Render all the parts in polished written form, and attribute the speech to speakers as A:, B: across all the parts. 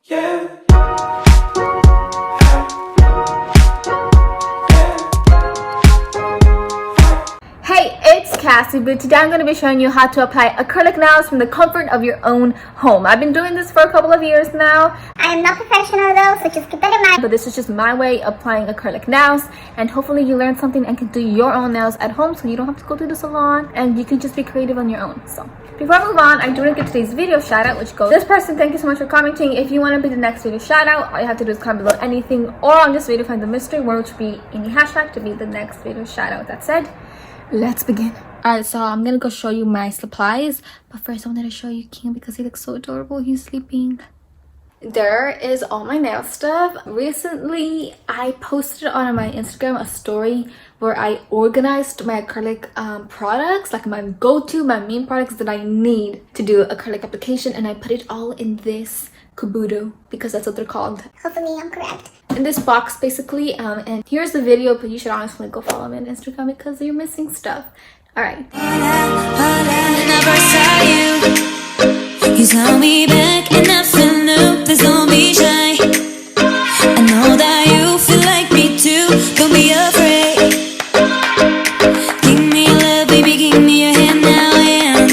A: Yeah.
B: Hey, it's Cassie, but today I'm going to be showing you how to apply acrylic nails from the comfort of your own home. I've been doing this for a couple of years now.
C: I am not professional though, so just keep that in mind.
B: But this is just my way of applying acrylic nails, and hopefully you learn something and can do your own nails at home so you don't have to go to the salon and you can just be creative on your own. So before I move on, I do want to give today's video shout out, which goes this person. Thank you so much for commenting. If you want to be the next video shout out, all you have to do is comment below anything or on this video find the mystery word, which be any hashtag to be the next video shout out. That said, let's begin. Alright, so I'm gonna go show you my supplies, but first I wanted to show you King because he looks so adorable. He's sleeping. There is all my nail stuff. Recently I posted on my Instagram a story where I organized my acrylic products, like my my main products that I need to do acrylic application, and I put it all in this kabuto because that's what they're called.
C: Hopefully I'm correct.
B: In this box basically, and here's the video, but you should honestly go follow me on Instagram because you're missing stuff. All right.
D: You saw me back and I feel new. Please don't be shy. I know that you feel like me too. Don't be afraid. Give me your love, baby, give me your hand now. And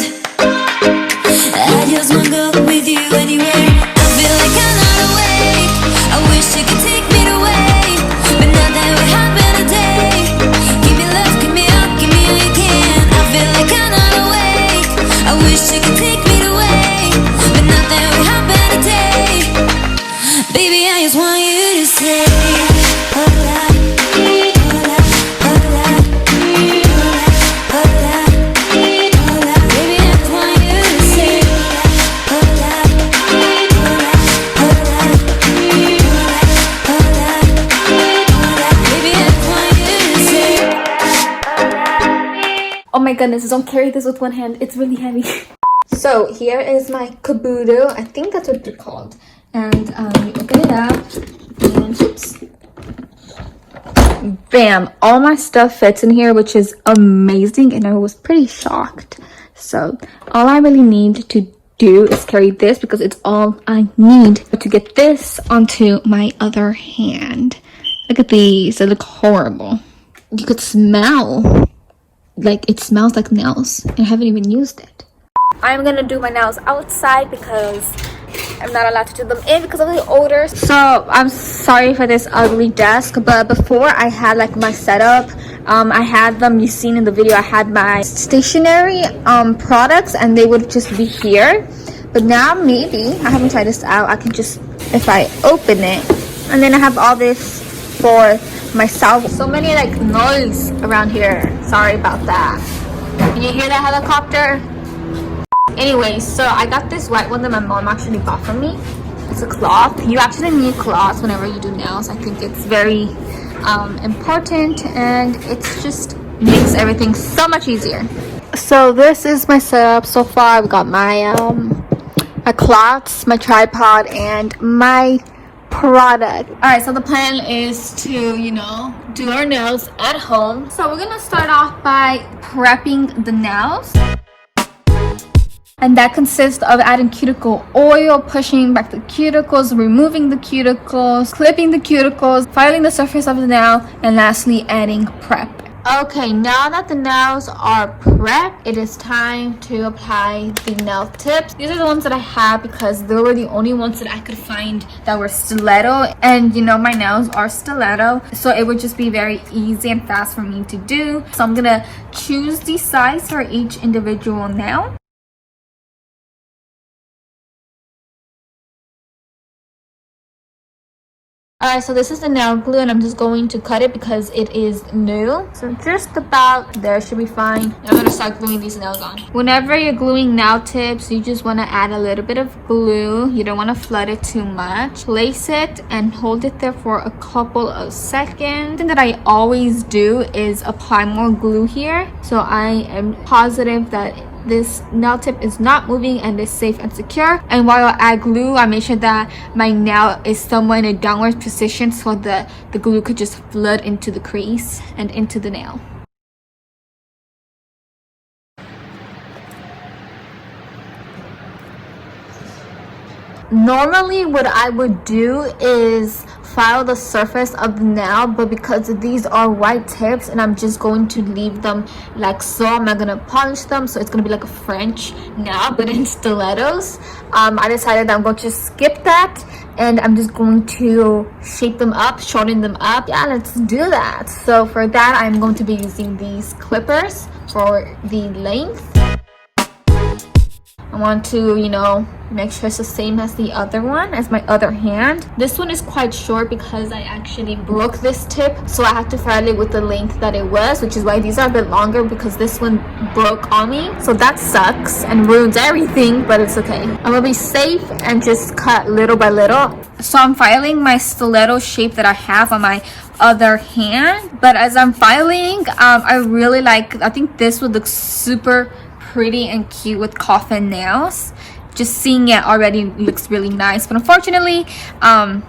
D: I just wanna go with you anywhere. I feel like I'm not awake. I wish you could take me away, but not that would happen today. Give me love, give me up, give me all you can. I feel like I'm not awake. I wish you could take me away, but not that would happen today. Baby, I just want you to say hola, hola, hola, hola, hola, hola. Baby, I just want you to say hola, hola, hola, hola, hola. Baby, I just want you to say
B: Oh my goodness, don't carry this with one hand. It's really heavy. So here is my kabuto. I think that's what they're called. And you open it up and oops. Bam! All my stuff fits in here, which is amazing, and I was pretty shocked. So all I really need to do is carry this because it's all I need to get this onto my other hand. Look at these. They look horrible. You could smell like it smells like nails, and I haven't even used it. I'm gonna do my nails outside because I'm not allowed to do them in because of the odor. So I'm sorry for this ugly desk, but before I had like my setup, I had them, you seen in the video, I had my stationery products and they would just be here. But now maybe, I haven't tried this out, I can just, if I open it, and then I have all this for myself. So many like noise around here. Sorry about that. Can you hear that helicopter? Anyways, so I got this white one that my mom actually bought for me. It's a cloth. You actually need cloths whenever you do nails. I think it's very important, and it's just makes everything so much easier. So this is my setup so far. I've got my my cloths, my tripod, and my product. All right, so the plan is to, you know, do our nails at home. So we're gonna start off by prepping the nails. And that consists of adding cuticle oil, pushing back the cuticles, removing the cuticles, clipping the cuticles, filing the surface of the nail, and lastly adding prep. Okay, now that the nails are prepped, it is time to apply the nail tips. These are the ones that I have because they were the only ones that I could find that were stiletto, and you know my nails are stiletto, so it would just be very easy and fast for me to do. So I'm gonna choose the size for each individual nail. Alright, so this is the nail glue, and I'm just going to cut it because it is new. So just about there should be fine. I'm going to start gluing these nails on. Whenever you're gluing nail tips, you just want to add a little bit of glue. You don't want to flood it too much. Place it and hold it there for a couple of seconds. The thing that I always do is apply more glue here, so I am positive that this nail tip is not moving and is safe and secure. And while I add glue, I make sure that my nail is somewhere in a downward position so that the glue could just flood into the crease and into the nail. Normally what I would do is file the surface of the nail, but because these are white tips and I'm just going to leave them like so, I'm not gonna polish them, so it's gonna be like a French nail but in stilettos. I decided that I'm going to skip that and I'm just going to shape them up, shorten them up. Yeah, let's do that. So for that, I'm going to be using these clippers for the length. I want to, you know, make sure it's the same as the other one, as my other hand. This one is quite short because I actually broke this tip, so I have to file it with the length that it was, which is why these are a bit longer, because this one broke on me. So that sucks and ruins everything, but it's okay. I'm gonna be safe and just cut little by little. So I'm filing my stiletto shape that I have on my other hand, but as I'm filing, I really like, I think this would look super pretty and cute with coffin nails. Just seeing it already looks really nice, but unfortunately I'm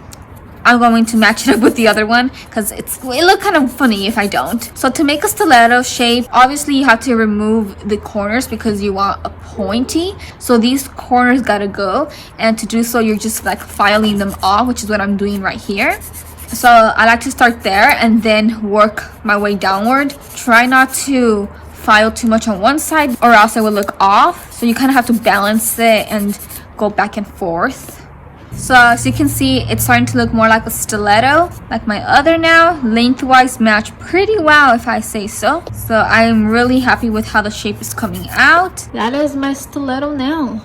B: going to match it up with the other one because it look kind of funny if I don't. So to make a stiletto shape, obviously you have to remove the corners because you want a pointy, so these corners gotta go, and to do so you're just like filing them off, which is what I'm doing right here. So I like to start there and then work my way downward. Try not to file too much on one side or else it will look off, so you kind of have to balance it and go back and forth. So as you can see, it's starting to look more like a stiletto, like my other now. Lengthwise match pretty well if I say so. So I am really happy with how the shape is coming out. That is my stiletto now.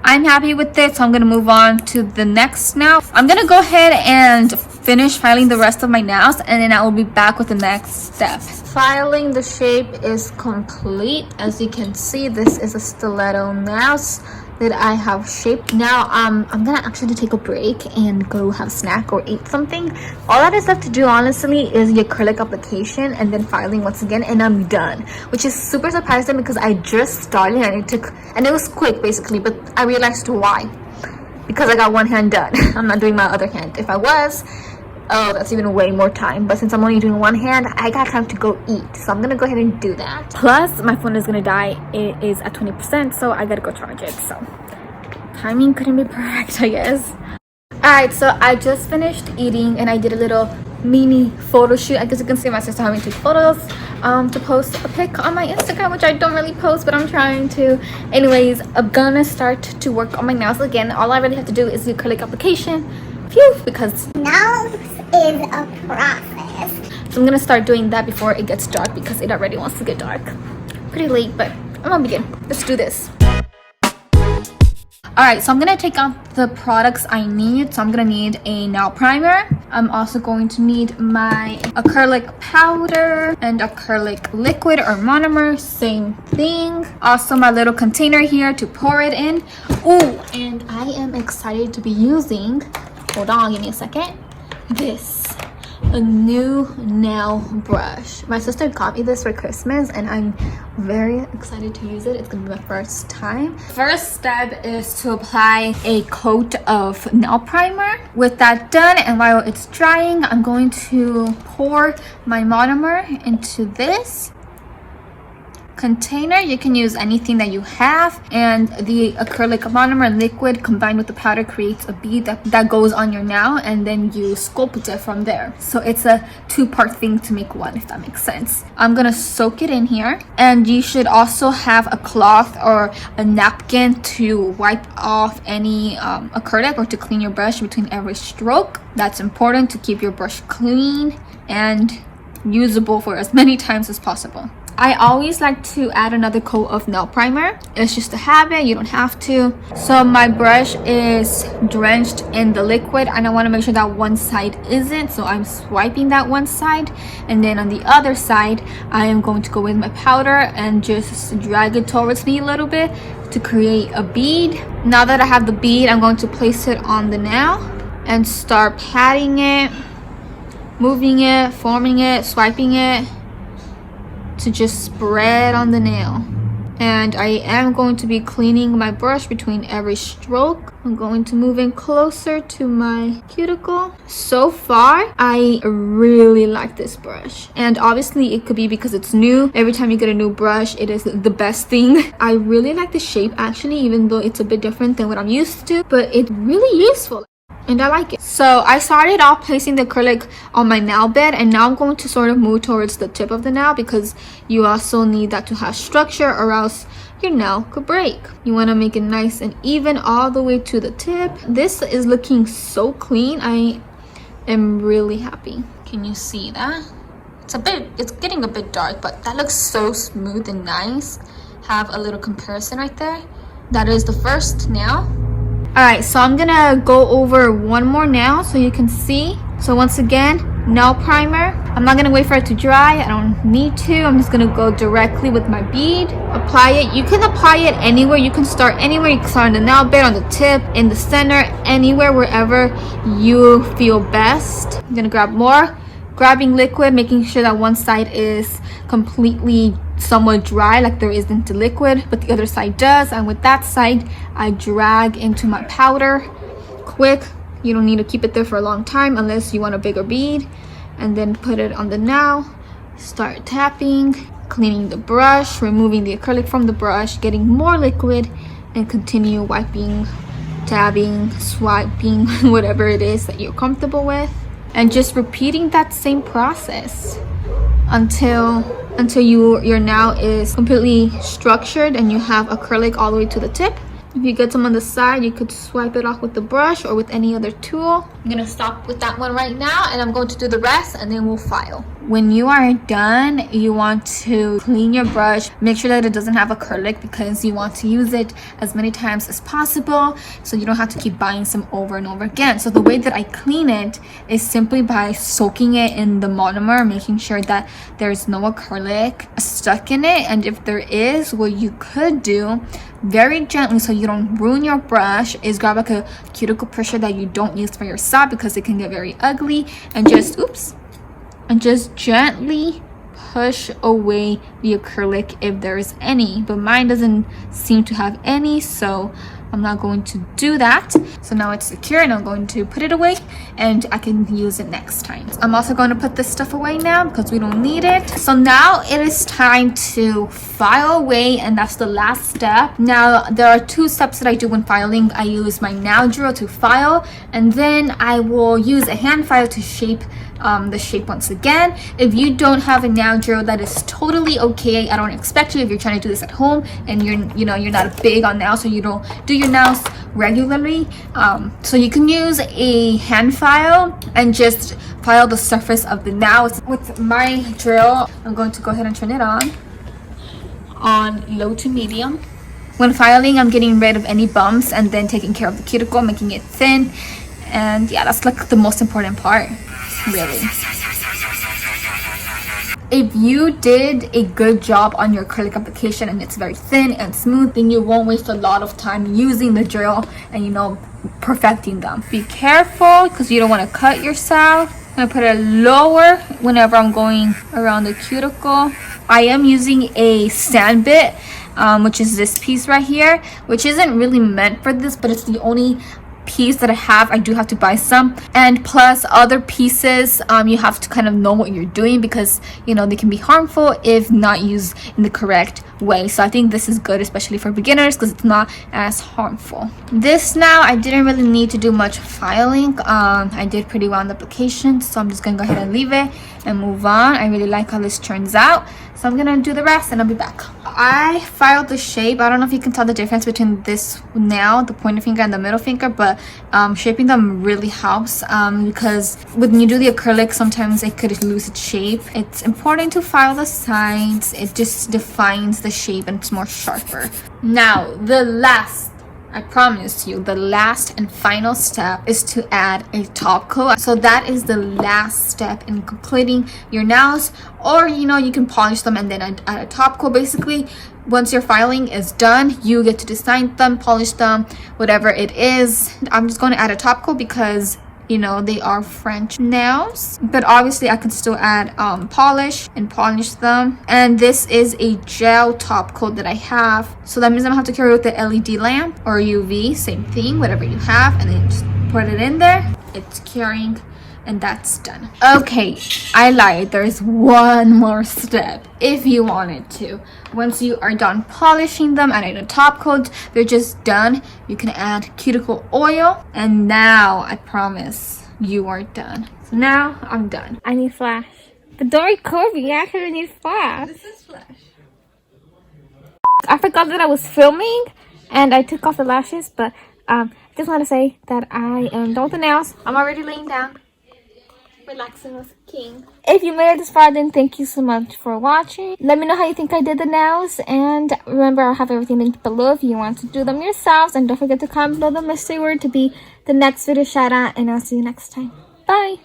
B: I'm happy with it, so I'm gonna move on to the next now. I'm gonna go ahead and finish filing the rest of my nails, and then I will be back with the next step. Filing the shape is complete. As you can see, this is a stiletto nails that I have shaped. Now I'm gonna actually take a break and go have a snack or eat something. All that is left to do honestly is the acrylic application and then filing once again, and I'm done, which is super surprising because I just started and it was quick basically, but I realized why, because I got one hand done. I'm not doing my other hand. If I was, oh, that's even way more time, but since I'm only doing one hand, I got time to go eat, so I'm gonna go ahead and do that. Plus my phone is gonna die. It is at 20%, so I gotta go charge it, so timing couldn't be perfect, I guess. All right, so I just finished eating and I did a little mini photo shoot. I guess you can see my sister having 2 photos to post a pic on my Instagram, which I don't really post, but I'm trying to. Anyways, I'm gonna start to work on my nails again. All I really have to do is the acrylic application. Phew, because
C: Nails is a process.
B: So I'm gonna start doing that before it gets dark because it already wants to get dark. Pretty late, but I'm gonna begin. Let's do this. Alright, so I'm gonna take out the products I need. So I'm gonna need a nail primer. I'm also going to need my acrylic powder and acrylic liquid or monomer, same thing. Also my little container here to pour it in. Oh, and I am excited to be using, hold on, give me a second, a new nail brush. My sister got me this for Christmas and I'm very excited to use it. It's gonna be my first time. First step is to apply a coat of nail primer. With that done and while it's drying, I'm going to pour my monomer into this container. You can use anything that you have, and the acrylic monomer liquid combined with the powder creates a bead that goes on your nail, and then you sculpt it from there. So it's a 2-part thing to make one, if that makes sense. I'm gonna soak it in here, and you should also have a cloth or a napkin to wipe off any acrylic or to clean your brush between every stroke. That's important to keep your brush clean and usable for as many times as possible. I always like to add another coat of nail primer. It's just a habit, you don't have to. So my brush is drenched in the liquid and I want to make sure that one side isn't, so I'm swiping that one side, and then on the other side I am going to go with my powder and just drag it towards me a little bit to create a bead. Now that I have the bead, I'm going to place it on the nail and start patting it, moving it, forming it, swiping it to just spread on the nail. And I am going to be cleaning my brush between every stroke. I'm going to move in closer to my cuticle. So far, I really like this brush. And obviously it could be because it's new. Every time you get a new brush, it is the best thing. I really like the shape actually, even though it's a bit different than what I'm used to, but it's really useful. And I like it. So I started off placing the acrylic on my nail bed, and now I'm going to sort of move towards the tip of the nail because you also need that to have structure, or else your nail could break. You want to make it nice and even all the way to the tip. This is looking so clean. I am really happy. Can you see that? It's getting a bit dark, but that looks so smooth and nice. Have a little comparison right there. That is the first nail. Alright, so I'm gonna go over one more nail so you can see. So once again, nail primer. I'm not gonna wait for it to dry. I don't need to. I'm just gonna go directly with my bead. Apply it. You can apply it anywhere. You can start anywhere. You can start on the nail bed, on the tip, in the center, anywhere, wherever you feel best. I'm gonna grab more. Grabbing liquid, making sure that one side is completely somewhat dry, like there isn't the liquid, but the other side does. And with that side, I drag into my powder quick. You don't need to keep it there for a long time unless you want a bigger bead. And then put it on the nail. Start tapping, cleaning the brush, removing the acrylic from the brush, getting more liquid, and continue wiping, dabbing, swiping, whatever it is that you're comfortable with. And just repeating that same process until your nail is completely structured and you have acrylic all the way to the tip. If you get some on the side, you could swipe it off with the brush or with any other tool. I'm gonna stop with that one right now, and I'm going to do the rest, and then we'll file. When you are done, you want to clean your brush. Make sure that it doesn't have acrylic because you want to use it as many times as possible, so you don't have to keep buying some over and over again. So the way that I clean it is simply by soaking it in the monomer, making sure that there's no acrylic stuck in it. And if there is, what you could do very gently so you don't ruin your brush is grab like a cuticle pusher that you don't use for yourself because it can get very ugly, and just gently push away the acrylic if there is any. But mine doesn't seem to have any, so I'm not going to do that. So now it's secure, and I'm going to put it away and I can use it next time. I'm also going to put this stuff away now because we don't need it. So now it is time to file away, and that's the last step. Now there are two steps that I do when filing. I use my nail drill to file, and then I will use a hand file to shape the shape once again. If you don't have a nail drill, that is totally okay. I don't expect you if you're trying to do this at home and you're not big on nails, so you don't do your nails regularly. So you can use a hand file and just file the surface of the nail. With my drill, I'm going to go ahead and turn it on low to medium. When filing, I'm getting rid of any bumps and then taking care of the cuticle, making it thin. And yeah, that's like the most important part, really. If you did a good job on your acrylic application and it's very thin and smooth, then you won't waste a lot of time using the drill and perfecting them. Be careful because you don't want to cut yourself. I'm gonna put it lower whenever I'm going around the cuticle. I am using a sand bit, which is this piece right here, which isn't really meant for this, but it's the only piece that I have. I do have to buy some, and plus other pieces, you have to kind of know what you're doing because they can be harmful if not used in the correct way. So I think this is good, especially for beginners, because it's not as harmful. This now, I didn't really need to do much filing. I did pretty well on the application, so I'm just gonna go ahead and leave it and move on. I really like how this turns out, so I'm gonna do the rest and I'll be back. I filed the shape. I don't know if you can tell the difference between this nail, the pointer finger and the middle finger, but shaping them really helps because when you do the acrylic, sometimes it could lose its shape. It's important to file the sides. It just defines the shape and it's more sharper. Now I promise you, the last and final step is to add a top coat. So that is the last step in completing your nails, or you can polish them and then add a top coat. Basically, once your filing is done, you get to design them, polish them, whatever it is. I'm just going to add a top coat because you know, they are French nails, but obviously I could still add polish and polish them. And this is a gel top coat that I have, so that means I'm gonna have to carry with the LED lamp or UV, same thing, whatever you have, and then just put it in there. It's curing, and that's done. Okay, I lied, there's one more step if you wanted to. Once you are done polishing them, adding the top coat, they're just done. You can add cuticle oil, and now I promise you are done. So now I'm done. I need flash. But Dory Corby actually need flash. This is flash. I forgot that I was filming and I took off the lashes, but I just want to say that I am done with the nails. I'm already laying down, relaxing with King. If you made it this far, then thank you so much for watching. Let me know how you think I did the nails, and remember, I'll have everything linked below if you want to do them yourselves. And don't forget to comment below the mystery word to be the next video shout out, and I'll see you next time. Bye.